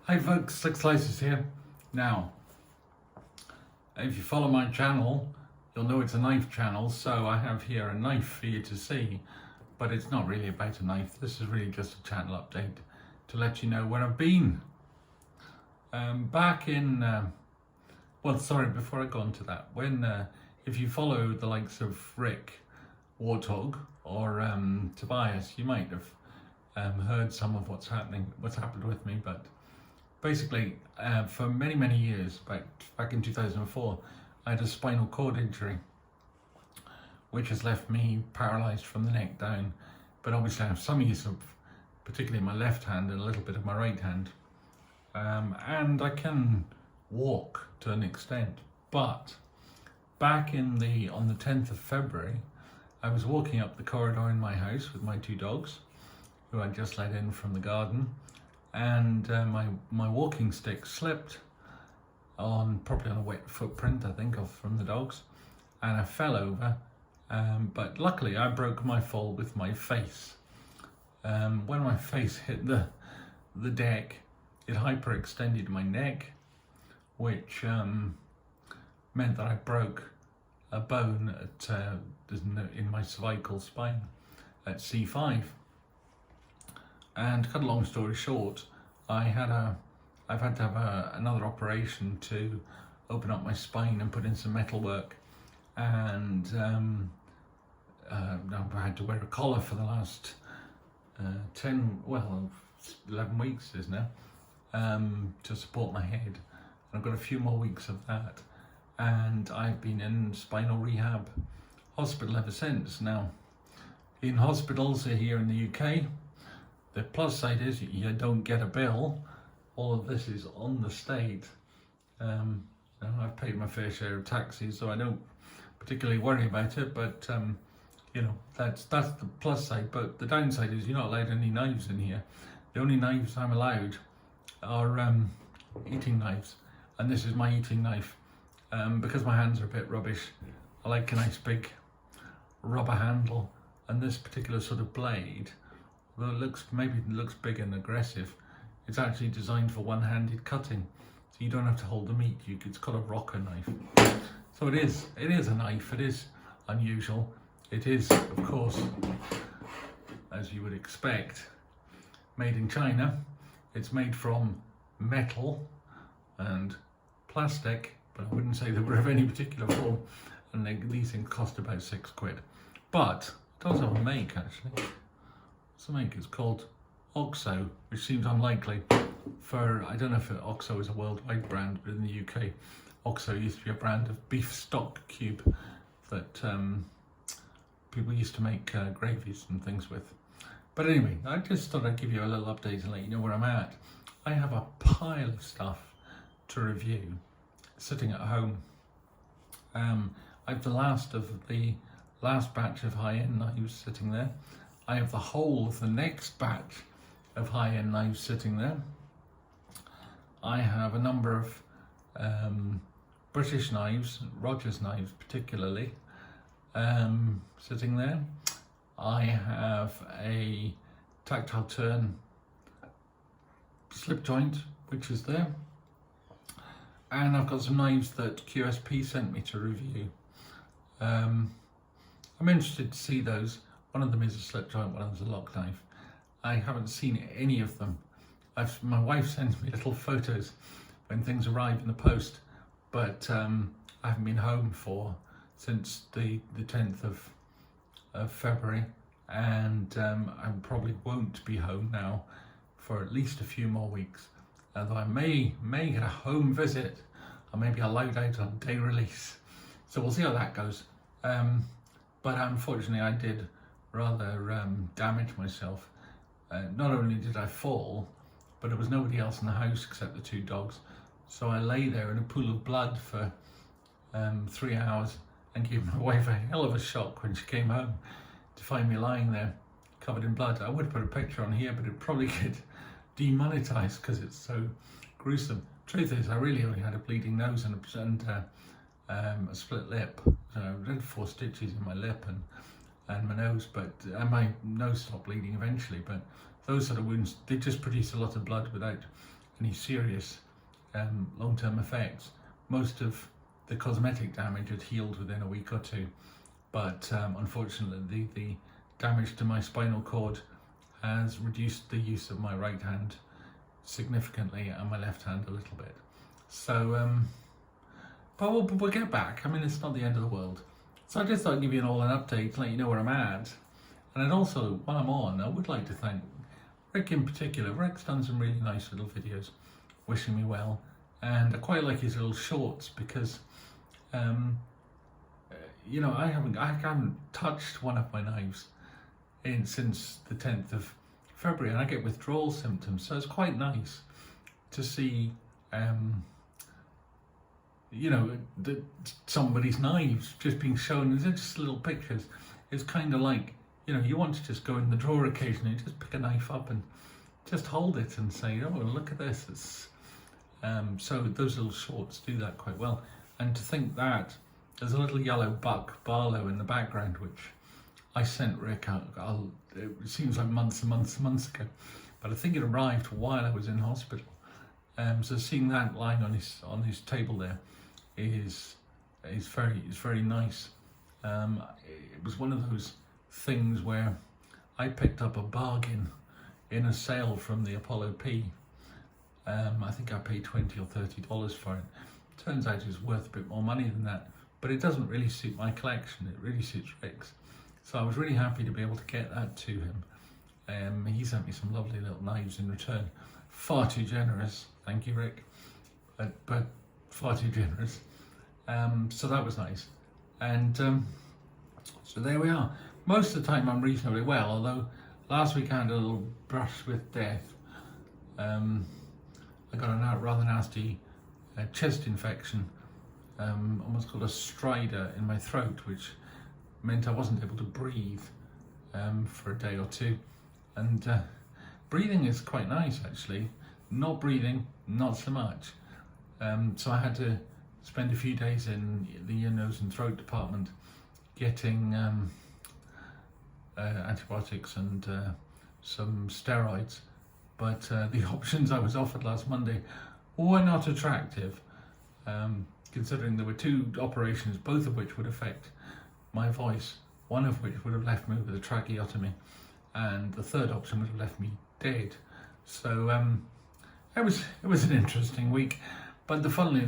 Hi folks, Six Slices here. Now, if you follow my channel, you'll know it's a knife channel, so I have here a knife for you to see, but it's not really about a knife. This is really just a channel update to let you know where I've been. Back in, before I go on to that, if you follow the likes of Rick, Warthog, or Tobias, you might have heard some of what's happened with me, but basically, for many years, back in 2004, I had a spinal cord injury, which has left me paralysed from the neck down. But obviously I have some use of, particularly my left hand and a little bit of my right hand. And I can walk to an extent. But back on the 10th of February, I was walking up the corridor in my house with my two dogs, who I'd just let in from the garden. And my walking stick slipped probably on a wet footprint, I think, from the dogs, and I fell over. But luckily, I broke my fall with my face. When my face hit the deck, it hyperextended my neck, which meant that I broke a bone in my cervical spine at C5. And cut a long story short, I've had to have another operation to open up my spine and put in some metalwork, and I've had to wear a collar for the last 11 weeks is now, to support my head, and I've got a few more weeks of that, and I've been in spinal rehab hospital ever since. Now, in hospitals here in the UK, the plus side is you don't get a bill. All of this is on the state. I've paid my fair share of taxes, so I don't particularly worry about it. But that's the plus side. But the downside is you're not allowed any knives in here. The only knives I'm allowed are eating knives, and this is my eating knife. Because my hands are a bit rubbish, I like a nice big rubber handle, and this particular sort of blade, although it looks big and aggressive, it's actually designed for one-handed cutting, so you don't have to hold the meat. It's called a rocker knife. So it is a knife. It is unusual. It is, of course, as you would expect, made in China. It's made from metal and plastic, but I wouldn't say they were of any particular form, and these things cost about £6. But it does have a make, actually. It's called Oxo, which seems unlikely I don't know if Oxo is a worldwide brand, but in the UK, Oxo used to be a brand of beef stock cube that people used to make gravies and things with. But anyway, I just thought I'd give you a little update and let you know where I'm at. I have a pile of stuff to review sitting at home. I have the last batch of high-end knives sitting there. I have the whole of the next batch of high-end knives sitting there. I have a number of British knives, Rogers knives particularly, sitting there. I have a tactile turn slip joint, which is there. And I've got some knives that QSP sent me to review. I'm interested to see those. One of them is a slip joint, one of them is a lock knife. I haven't seen any of them. My wife sends me little photos when things arrive in the post, but I haven't been home since the 10th of February, and I probably won't be home now for at least a few more weeks. Although I may get a home visit, or maybe allowed out on day release. So we'll see how that goes. But unfortunately I did rather damage myself. Not only did I fall, but there was nobody else in the house except the two dogs. So I lay there in a pool of blood for 3 hours and gave my wife a hell of a shock when she came home to find me lying there covered in blood. I would put a picture on here, but it'd probably get demonetized because it's so gruesome. Truth is, I really only had a bleeding nose and a split lip. So I had 4 stitches in my lip and my nose, and my nose stopped bleeding eventually. But those sort of wounds, they just produce a lot of blood without any serious long-term effects. Most of the cosmetic damage had healed within a week or two, but unfortunately the damage to my spinal cord has reduced the use of my right hand significantly and my left hand a little bit. So, but we'll get back. I mean, it's not the end of the world. So I just thought I'd give you an update to let you know where I'm at. And I'd also, while I'm on, I would like to thank Rick in particular. Rick's done some really nice little videos wishing me well. And I quite like his little shorts because, you know, I haven't touched one of my knives since the 10th of February, and I get withdrawal symptoms. So it's quite nice to see, you know, somebody's knives just being shown. They're just little pictures. It's kind of like, you know, you want to just go in the drawer occasionally, just pick a knife up and just hold it and say, oh, look at this. It's, so those little shorts do that quite well. And to think that there's a little yellow buck Barlow in the background, which I sent Rick out, it seems like months and months and months ago, but I think it arrived while I was in hospital. So seeing that lying on his table there is very nice. It was one of those things where I picked up a bargain in a sale from the Apollo P. I think I paid $20 or $30 for it. Turns out it's worth a bit more money than that, but it doesn't really suit my collection. It really suits Rick's. So I was really happy to be able to get that to him. He sent me some lovely little knives in return. Far too generous, thank you, Rick, but far too generous. So that was nice. And so there we are. Most of the time I'm reasonably well, although last week I had a little brush with death. I got a rather nasty chest infection, almost called a stridor in my throat, which meant I wasn't able to breathe for a day or two. And breathing is quite nice, actually. Not breathing, not so much. So I had to spend a few days in the ear, nose and throat department getting antibiotics and some steroids. But the options I was offered last Monday were not attractive, considering there were 2 operations, both of which would affect my voice, one of which would have left me with a tracheotomy, and the third option would have left me dead. So it was an interesting week. But funnily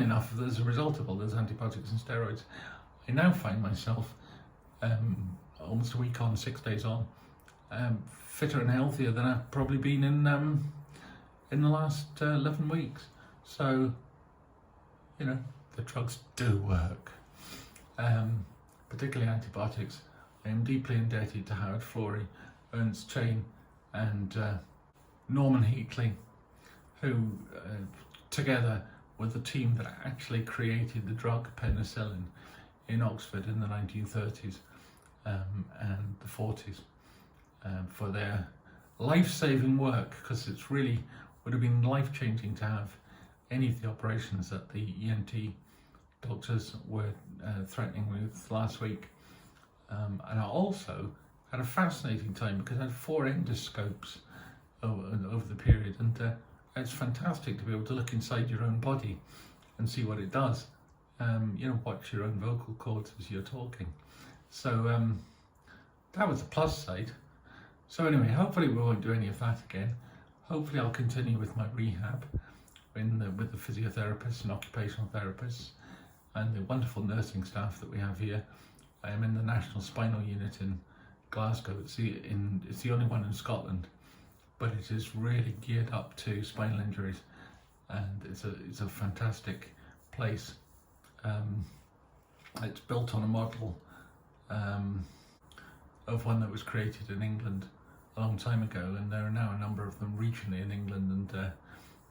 enough, as a result of all those antibiotics and steroids, I now find myself almost a week on, 6 days on, fitter and healthier than I've probably been in the last 11 weeks. So, you know, the drugs do work. Particularly antibiotics. I am deeply indebted to Howard Florey, Ernst Chain and Norman Heatley, who together were the team that actually created the drug penicillin in Oxford in the 1930s and the 40s for their life-saving work, because it's really would have been life-changing to have any of the operations that the ENT doctors were threatening with last week. And I also had a fascinating time because I had 4 endoscopes over the period, and it's fantastic to be able to look inside your own body and see what it does. You know, watch your own vocal cords as you're talking. So that was the plus side. So anyway, hopefully we won't do any of that again. Hopefully I'll continue with my rehab with the physiotherapists and occupational therapists and the wonderful nursing staff that we have here. I am in the National Spinal Unit in Glasgow. It's the only one in Scotland, but it is really geared up to spinal injuries, and it's a fantastic place. It's built on a model of one that was created in England a long time ago, and there are now a number of them regionally in England, and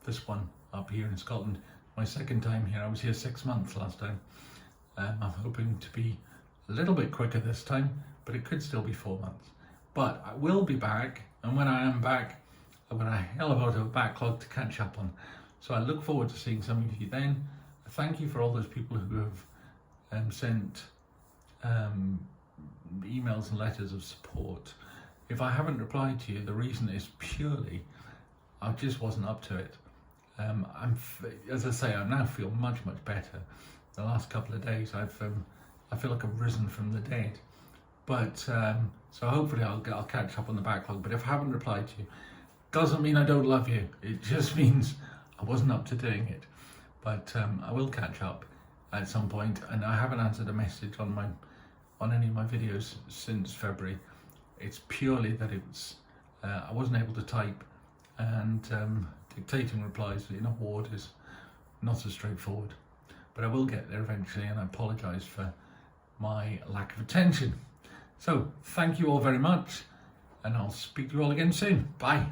this one up here in Scotland. My second time here. I was here 6 months last time. I'm hoping to be a little bit quicker this time, but it could still be 4 months. But I will be back, and when I am back, I've got a hell of a lot of backlog to catch up on. So I look forward to seeing some of you then. Thank you for all those people who have sent emails and letters of support. If I haven't replied to you, the reason is purely I just wasn't up to it. As I say, I now feel much better. The last couple of days, I feel like I've risen from the dead. But so hopefully I'll catch up on the backlog. But if I haven't replied to you, doesn't mean I don't love you. It just means I wasn't up to doing it. But I will catch up at some point, and I haven't answered a message on any of my videos since February. It's purely that it's I wasn't able to type, and dictating replies in a ward is not as straightforward. But I will get there eventually, and I apologise for my lack of attention. So thank you all very much, and I'll speak to you all again soon. Bye.